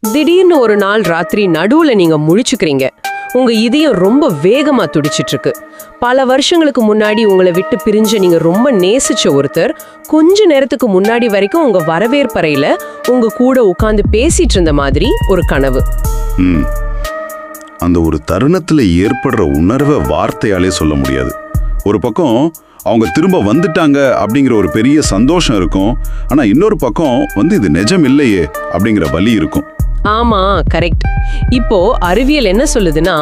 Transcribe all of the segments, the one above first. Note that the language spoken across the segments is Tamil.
திடீர்னு ஒரு நாள் ராத்திரி நடுவுல நீங்க முழிச்சுக்கிறீங்க. உங்க இதயம் ரொம்ப வேகமா துடிச்சிட்டு இருக்கு. பல வருஷங்களுக்கு முன்னாடி உங்களை விட்டு பிரிஞ்ச நீங்க ரொம்ப நேசிச்ச ஒருத்தர் கொஞ்ச நேரத்துக்கு முன்னாடி வரைக்கும் உங்க வரவேற்பறையில உங்க கூட உட்கார்ந்து பேசிட்டு இருந்த மாதிரி ஒரு கனவு. அந்த ஒரு தருணத்துல ஏற்படுற உணர்வை வார்த்தையாலே சொல்ல முடியாது. ஒரு பக்கம் அவங்க திரும்ப வந்துட்டாங்க அப்படிங்கிற ஒரு பெரிய சந்தோஷம் இருக்கும். ஆனா இன்னொரு பக்கம் இது நிஜம் இல்லையே அப்படிங்கிற வலி இருக்கும். ஆமா, கரெக்ட். இப்போ அறிவியல் என்ன சொல்லுதுன்னா,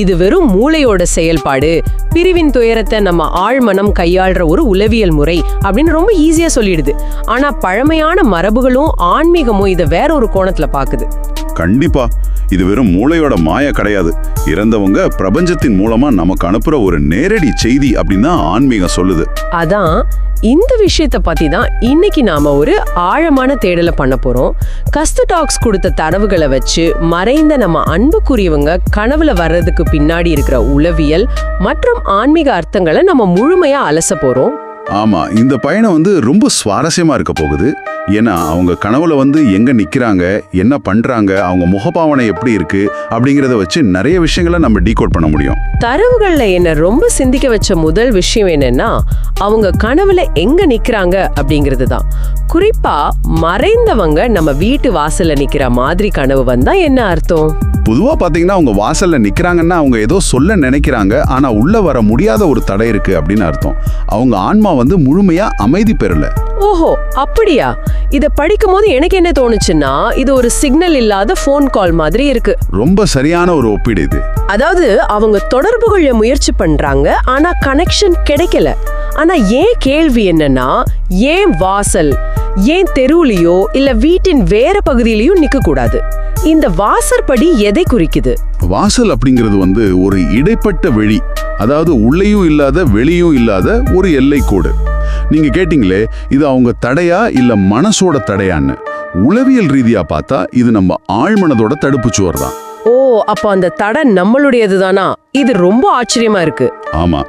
இது வெறும் மூளையோட செயல்பாடு, பிரிவின் துயரத்தை நம்ம ஆழ்மனம் கையாள்ற ஒரு உளவியல் முறை அப்படின்னு ரொம்ப ஈஸியா சொல்லிடுது. ஆனா பழமையான மரபுகளும் ஆன்மீகமும் இதை வேற ஒரு கோணத்துல பாக்குது. கண்டிப்பா இது வெறும் மூளையோட மாய கிடையாது. இறந்தவங்க பிரபஞ்சத்தின் மூலமா நமக்கு அனுப்புற ஒரு நேரடி செய்தி அப்படின்னு ஆன்மீகம் சொல்லுது. அதான் இந்த விஷயத்தை பத்தி தான் இன்னைக்கு நாம ஒரு ஆழமான தேடலை பண்ண போறோம். கஸ்து டாக்ஸ் கொடுத்த தரவுகளை வச்சு மறைந்த நம்ம அன்புக்குரியவங்க கனவுல வர்றதுக்கு பின்னாடி இருக்கிற உளவியல் மற்றும் ஆன்மீக அர்த்தங்களை நம்ம முழுமையா அலச போறோம். ஆமா, இந்த பயணம் ரொம்ப சுவாரஸ்யமா இருக்க போகுது. ஏன்னா அவங்க கனவுல எங்க நிக்கிறாங்க, என்ன பண்றாங்க, அவங்க முகபாவனை எப்படி இருக்கு அப்படிங்கறத வச்சு நிறைய விஷயங்களை நம்ம டீகோட் பண்ண முடியும். தரவுகள்ல என்ன ரொம்ப சிந்திக்க வச்ச முதல் விஷயம் என்னன்னா, அவங்க கனவுல எங்க நிக்கிறாங்க அப்படிங்கிறது தான். குறிப்பா மறைந்தவங்க நம்ம வீட்டு வாசல்ல நிக்கிற மாதிரி கனவு வந்தா என்ன அர்த்தம்? பொதுவா பாத்தீங்கன்னா அவங்க வாசல்ல நிக்கிறாங்கன்னா அவங்க ஏதோ சொல்ல நினைக்கிறாங்க, ஆனா உள்ள வர முடியாத ஒரு தடை இருக்கு அப்படின்னு அர்த்தம். அவங்க ஆன்மா முழுமையா அமைதி பெறல. ஓஹோ, அப்படியா? இத படிக்கும் போது எனக்கு என்ன தோணுச்சுன்னா, இது ஒரு சிக்னல் இல்லாத போன் கால் மாதிரி இருக்கு. ரொம்ப சரியான ஒரு ஒப்பீடு இது. அதாவது அவங்க தொடர்பு கொள்ள முயற்சி பண்றாங்க, ஆனா கனெக்ஷன் கிடைக்கல. ஆனா ஏன் கேள்வி என்னன்னா, ஏன் வாசல், ஏன் தெருவுலயோ இல்ல வீட்டின் வேற பகுதியிலயோ நிக்க கூடாது? இந்த வாசற்படி எதை குறிக்குது? வாசல் அப்படிங்கிறது ஒரு இடைப்பட்ட வெளி, அதாவது உள்ளேயும் இல்லாத வெளியும் இல்லாத ஒரு எல்லை கோடு. நீங்க கேட்டீங்களே, இது அவங்க தடையா இல்ல மனசோட தடையான்னு. உளவியல் ரீதியா பார்த்தா இது நம்ம ஆழ்மனதோட தடுப்பு சுவர் தான். ஓ, அப்ப அந்த தடை நம்மளுடையது தானா? இது ரொம்ப ஆச்சரியமா இருக்கு. ஆமா,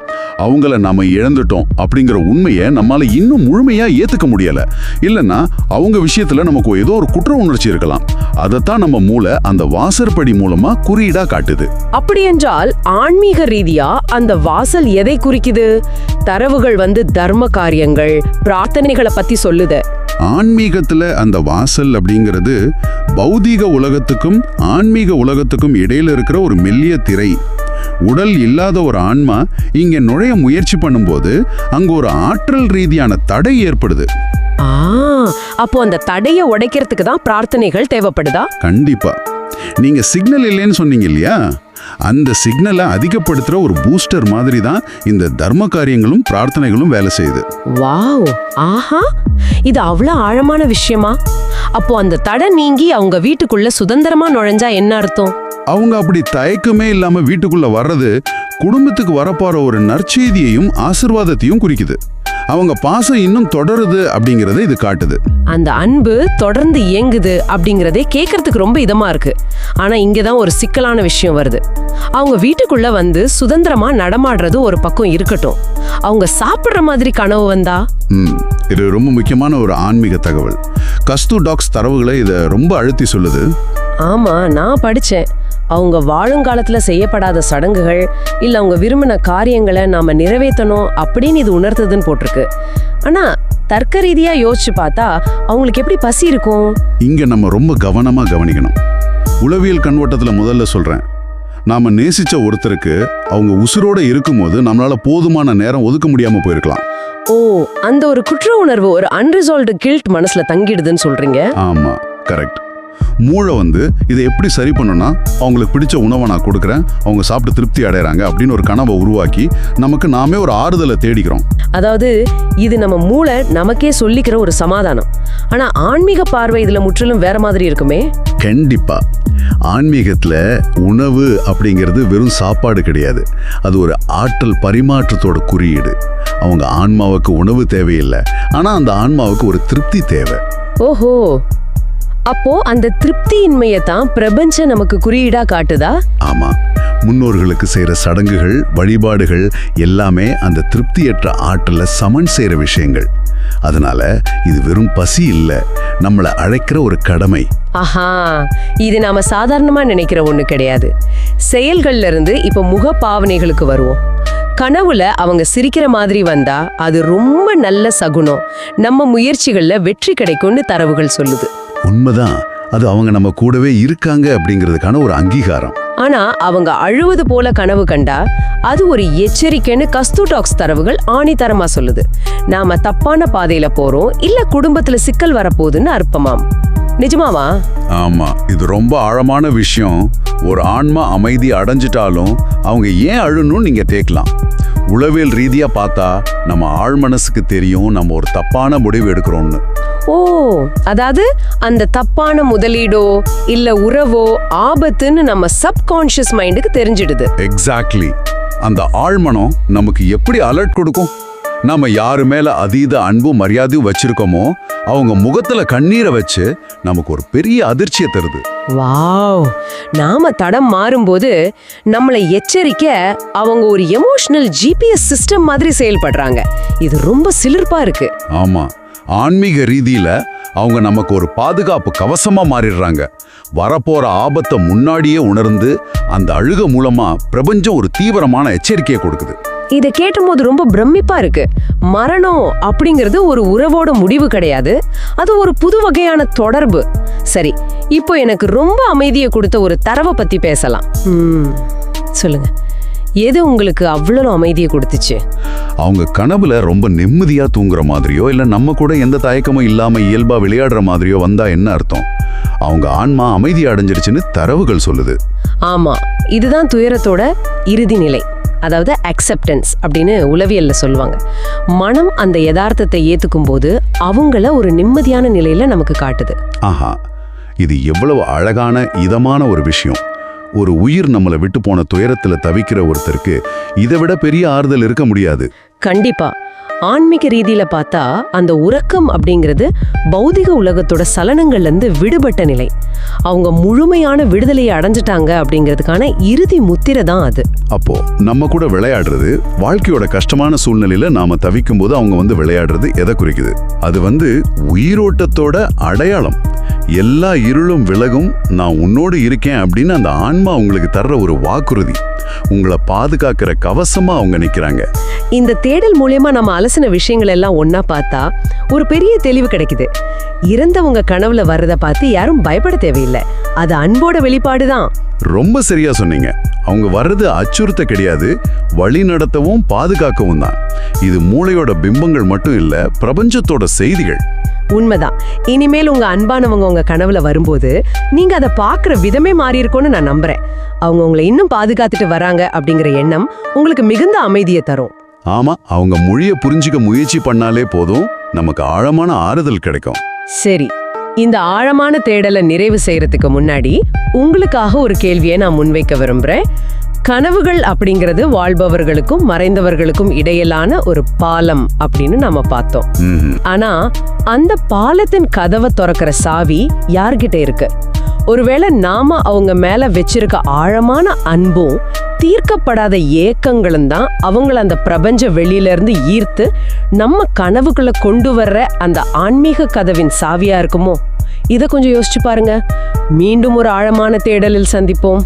அவங்கள நாம இழந்துட்டோம் அப்படிங்கிற உண்மையை நம்மால இன்னும் முழுமையா ஏத்துக்க முடியல. இல்லைன்னா அவங்க விஷயத்துல நமக்கு ஏதோ ஒரு குற்ற உணர்ச்சி இருக்கலாம். அதைத்தான் நம்ம மூளை அந்த வாசற்படி மூலமா குறியீடா காட்டுது. அப்படி என்றால் ஆன்மீக ரீதியா அந்த வாசல் எதை குறிக்குது? தரவுகள் தர்ம காரியங்கள், பிரார்த்தனைகளை பத்தி சொல்லுது. ஆன்மீகத்துல அந்த வாசல் அப்படிங்கிறது பௌதீக உலகத்துக்கும் ஆன்மீக உலகத்துக்கும் இடையில இருக்கிற ஒரு மெல்லிய திரை. உடல் இல்லாத ஒரு ஆன்மா இங்க நுழைய முயற்சி பண்ணும்போது அங்க ஒரு ஆற்றல் ரீதியான தடை ஏற்படுது. அப்போ அந்த தடையை உடைக்கிறதுக்கு தான் பிரார்த்தனைகள் தேவைப்படுதா? கண்டிப்பா. நீங்க சிக்னல் இல்லைன்னு சொன்னீங்க இல்லையா, அந்த சிக்னலை அதிகப்படுத்துற ஒரு பூஸ்டர் மாதிரி தான் இந்த தர்ம காரியங்களும் பிரார்த்தனைகளும் வேலை செய்யுது. வாவ், ஆஹா, இது அவ்வளவு ஆழமான விஷயமா? அப்போ அந்த தடை நீங்கி அவங்க வீட்டுக்குள்ள சுதந்திரமா நுழைஞ்சா என்ன அர்த்தம்? அவங்க அப்படி தயக்கமே இல்லாம வீட்டுக்குள்ள வர்றது குடும்பத்துக்கு வரப்போற ஒரு நற்செய்தியையும் ஆசீர்வாதத்தையும் குறிக்குது. அவங்க பாசம் இன்னும் தொடருது அப்படிங்கறத இது காட்டுது. அந்த அன்பு தொடர்ந்து இயங்குது அப்படிங்கறதே கேட்கறதுக்கு ரொம்ப இதமா இருக்கு. ஆனா இங்கதான் ஒரு சிக்கலான விஷயம் வருது. அவங்க வீட்டுக்குள்ள சுதந்திரமா நடமாடுறது ஒரு பக்கம் இருக்கட்டும், அவங்க சாப்பிடுற மாதிரி கனவு வந்தா? இது ரொம்ப முக்கியமான ஒரு ஆன்மீக தகவல். கஸ்து டாக்ஸ் தரவுகளை இதை ரொம்ப அழுத்தி சொல்லுது. ஆமா, நான் படிச்சேன். அவங்க வாழுங்காலத்துல செய்யப்படாத சடங்குகள் இல்ல அவங்க விரும்பின காரியங்களை நாம நிறைவேற்றணும் அப்படின்னு இது உணர்த்ததுன்னு போட்டிருக்கு. ஆனா தர்க்க ரீதியா யோசிச்சு பார்த்தா அவங்களுக்கு எப்படி பசி இருக்கும்? இங்க நம்ம ரொம்ப கவனமா கவனிக்கணும். உளவியல் கண்ணோட்டத்துல முதல்ல சொல்றேன், நாம நேசிச்ச ஒருத்தருக்கு அவங்க உசுரோட இருக்கும்போது நம்மளால போதுமான நேரம் ஒதுக்க முடியாம போயிருக்கலாம். ஓ, அந்த ஒரு குற்ற உணர்வு, ஒரு அன்ரிசால்வ்டு கில்ட் மனசுல தங்கிடுதுன்னு சொல்றீங்க? ஆமா, கரெக்ட். மூளை இதை எப்படி சரி பண்ணுனா, அவங்களுக்கு பிடிச்ச உணவை நான் கொடுக்குறேன், அவங்க சாப்பிட்டு திருப்தி அடைகிறாங்க அப்படின்னு ஒரு கனவை உருவாக்கி நமக்கு நாமே ஒரு ஆறுதலை தேடிக்கிறோம். அதாவது இது நம்ம மூளை நமக்கே சொல்லிக்கிற ஒரு சமாதானம். ஆனா ஆன்மீக பார்வை இதுல முற்றிலும் வேற மாதிரி இருக்குமே. கண்டிப்பா. ஆன்மீகத்துல உணவு அப்படிங்கிறது வெறும் சாப்பாடு கிடையாது, அது ஒரு ஆற்றல் பரிமாற்றத்தோட குறியீடு. அவங்க ஆன்மாவுக்கு உணவு தேவையில்லை, ஆனா அந்த ஆன்மாவுக்கு ஒரு திருப்தி தேவை. ஓஹோ, அப்போ அந்த திருப்தியின்மையை தான் பிரபஞ்சம் நமக்கு குறியீடா காட்டுதா? ஆமா, முன்னோர்களுக்கு செய்யற சடங்குகள், வழிபாடுகள் எல்லாமே அந்த திருப்தியற்ற ஆற்றலை சமன் செய்யற விஷயங்கள். அதனால இது வெறும் பசி இல்ல, நம்மளை அழைக்கிற ஒரு கடமை. ஆஹா, இது நாம சாதாரணமா நினைக்கிற ஒண்ணு கிடையாது. செயல்கள்ல இருந்து இப்ப முக பாவனைகளுக்கு வருவோம். கனவுல அவங்க சிரிக்கிற மாதிரி வந்தா அது ரொம்ப நல்ல சகுனம், நம்ம முயற்சிகள்ல வெற்றி கிடைக்கும்னு தரவுகள் சொல்லுது. உண்மைதான், அது அவங்க நம்ம கூடவே இருக்காங்க அப்படிங்கிறதுக்கான ஒரு அங்கீகாரம். ஆனா அவங்க அழுவது போல கனவு கண்டா அது ஒரு எச்சரிக்கைன்னு கஸ்தூடாக்ஸ் தரவுகள் ஆணித்தரமா சொல்லுது. நாம தப்பான பாதையில போறோம், இல்ல குடும்பத்துல சிக்கல் வரப்போகுதுன்னு அர்த்தமாம். நிஜமாவா? ஆமா, இது ரொம்ப ஆழமான விஷயம். ஒரு ஆன்மா அமைதி அடைஞ்சிட்டாலும் அவங்க ஏன் அழுணும் நீங்க கேட்கலாம். உளவியல் ரீதியா பார்த்தா நம்ம ஆழ் மனசுக்கு தெரியும் நம்ம ஒரு தப்பான முடிவு எடுக்கிறோம்னு. ஓ, அதாவது அந்த தப்பான முதலீடோ இல்ல உறவோ ஆபத்துன்னு நம்ம சப்கான்ஷியஸ் மைண்டுக்கு தெரிஞ்சிடுது. எக்ஸாக்ட்லி. அந்த ஆழ்மனம் நமக்கு எப்படி அலர்ட் கொடுக்கும்? நாம யாரு மேல அதீத அன்பும் மரியாதையும் வச்சிருக்கோமோ அவங்க முகத்துல கண்ணீரை வச்சு நமக்கு ஒரு பெரிய அதிர்ச்சியை தருது. வாவ், நாம தடம் மாறும்போது நம்மளை எச்சரிக்க அவங்க ஒரு எமோஷனல் ஜிபிஎஸ் சிஸ்டம் மாதிரி செயல்படுறாங்க. இது ரொம்ப சிலிர்ப்பா இருக்கு. ஆமா, ஆன்மீக ரீதியில அவங்க நமக்கு ஒரு பாதுகாப்பு கவசமா மாறிடுறாங்க. வரப்போற ஆபத்தை முன்னாடியே உணர்ந்து அந்த அழுக மூலமா பிரபஞ்சம் ஒரு தீவிரமான எச்சரிக்கையை கொடுக்குது. இதை கேட்டும்போது ரொம்ப பிரமிப்பா இருக்கு. மரணம் அப்படிங்கிறது ஒரு உறவோட முடிவு கிடையாது, அது ஒரு புது வகையான தொடர்பு. சரி, இப்போ எனக்கு ரொம்ப அமைதியை கொடுத்த ஒரு தரவை பத்தி பேசலாம். சொல்லுங்க, எது உங்களுக்கு அவ்வளவு அமைதியை கொடுத்துச்சு? அவங்க கனவுல ரொம்ப நிம்மதியா தூங்குற மாதிரியோ இல்ல நம்ம கூட எந்த தயக்கமும் இல்லாம இயல்பா விளையாடுற மாதிரியோ வந்தா என்ன அர்த்தம்? அவங்க ஆன்மா அமைதி அடைஞ்சிருச்சுன்னு தரவுகள் சொல்லுது. ஆமா, இதுதான் துயரத்தோட இறுதி நிலை, அதாவது அக்செப்டன்ஸ் அப்படின்னு உளவியல்ல சொல்லுவாங்க. மனம் அந்த யதார்த்தத்தை ஏத்துக்கும் போது அவங்கள ஒரு நிம்மதியான நிலையில நமக்கு காட்டுது. ஆஹா, இது எவ்வளவு அழகான இதமான ஒரு விஷயம். ஒரு உயிர் நம்மளை விட்டு போன துயரத்துல தவிக்கிற ஒருத்தருக்கு இதை விட பெரிய ஆறுதல் இருக்க முடியாது. கண்டிப்பா. ஆன்மீக ரீதியில பார்த்தா அந்த உறக்கம் அப்படிங்கிறது பௌதிக உலகத்தோட சலனங்கள்ல இருந்து விடுபட்ட நிலை. அவங்க முழுமையான விடுதலையை அடைஞ்சிட்டாங்க அப்படிங்கிறதுக்கான இறுதி முத்திரை தான் அது. அப்போ நம்ம கூட விளையாடுறது, வாழ்க்கையோட கஷ்டமான சூழ்நிலையில நாம தவிக்கும் போது அவங்க விளையாடுறது எதை குறிக்குது? அது உயிரோட்டத்தோட அடையாளம். எல்லா இருளும் விலகும், நான் உன்னோடு இருக்கேன் அப்படின்னு அந்த ஆன்மா உங்களுக்கு தர்ற ஒரு வாக்குறுதி. உங்களை பாதுகாக்கிற கவசமா அவங்க நிக்கிறாங்க. இந்த தேடல் மூலமா நம்ம அலசின விஷயங்கள் எல்லாம் ஒன்னா பார்த்தா ஒரு பெரிய தெளிவு கிடைக்குது. இறந்தவங்க கனவுல வர்றத பார்த்து யாரும் பயப்பட தேவையில்லை, அது அன்போட வெளிப்பாடுதான். ரொம்ப சரியா சொன்னீங்க. அவங்க வர்றது அச்சுறுத்த கிடையாது, வழி நடத்தவும் பாதுகாக்கவும் தான். இது மூளையோட பிம்பங்கள் மட்டும் இல்ல, பிரபஞ்சத்தோட செய்திகள். உண்மைதான். இனிமேல் உங்க அன்பானவங்க உங்க கனவுல வரும்போது நீங்க அதை பாக்குற விதமே மாறி இருக்கும்னு நான் நம்புறேன். அவங்க உங்களை இன்னும் பாதுகாத்துட்டு வராங்க அப்படிங்கிற எண்ணம் உங்களுக்கு மிகுந்த அமைதியை தரும். ஆமா, அவங்க மொழிய புரிஞ்சுக்க முயற்சி பண்ணாலே போதும், நமக்கு ஆழமான ஆறுதல் கிடைக்கும். சரி, இந்த ஆழமான தேடலை நிறைவு செய்யறதுக்கு முன்னாடி உங்களுக்காக ஒரு கேள்வியை நான் முன்வைக்க விரும்புறேன். கனவுகள் அப்படிங்கிறது வாழ்பவர்களுக்கும் மறைந்தவர்களுக்கும் இடையிலான ஒரு பாலம் அப்படின்னு நாம பார்த்தோம். ஆனா அந்த பாலத்தின் கதவை திறக்கிற சாவி யார்கிட்ட இருக்கு? ஒருவேளை நாம அவங்க மேல வச்சிருக்க ஆழமான அன்பும் தீர்க்கப்படாத ஏக்கங்களும் தான் அவங்கள அந்த பிரபஞ்ச வெளியில இருந்து ஈர்த்து நம்ம கனவுகளை கொண்டு வர்ற அந்த ஆன்மீக கதவின் சாவியா இருக்குமோ? இதை கொஞ்சம் யோசிச்சு பாருங்க. மீண்டும் ஒரு ஆழமான தேடலில் சந்திப்போம்.